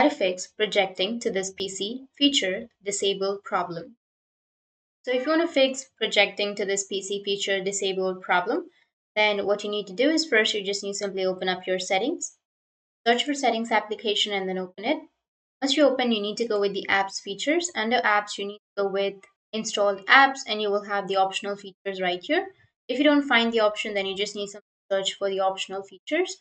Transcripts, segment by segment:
to fix projecting to this PC feature disabled problem. So if you want to fix projecting to this PC feature disabled problem, then what you need to do is first you just need to simply open up your settings, search for settings application and then open it. Once you open, you need to go with the apps features. Under apps, you need to go with installed apps and you will have the optional features right here. If you don't find the option, then you just need to search for the optional features.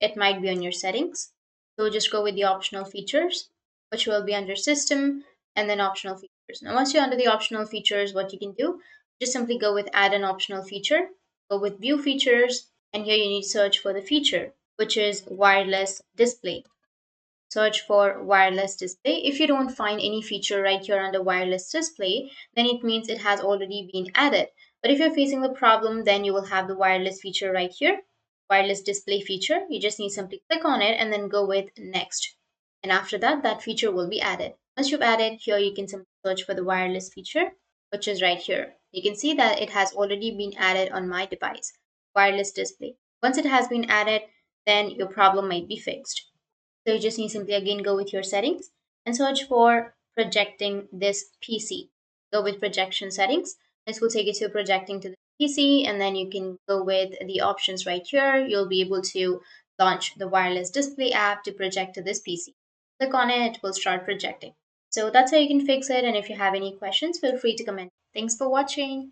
It might be on your settings. So just go with the optional features, which will be under system and then optional features. Now, once you're under the optional features, what you can do, just simply go with add an optional feature, go with view features, and here you need to search for the feature, which is wireless display. Search for wireless display. If you don't find any feature right here under wireless display, then it means it has already been added. But if you're facing the problem, then you will have the wireless feature right here, wireless display feature. You just need to simply click on it and then go with next. And after that, that feature will be added. Once you've added, here you can simply search for the wireless feature, which is right here. You can see that it has already been added on my device, wireless display. Once it has been added, then your problem might be fixed. So you just need simply again go with your settings and search for projecting this PC. Go with projection settings. This will take you to projecting to the PC, and then you can go with the options right here. You'll be able to launch the wireless display app to project to this PC. Click on it, it will start projecting. So that's how you can fix it. And if you have any questions, feel free to comment. Thanks for watching.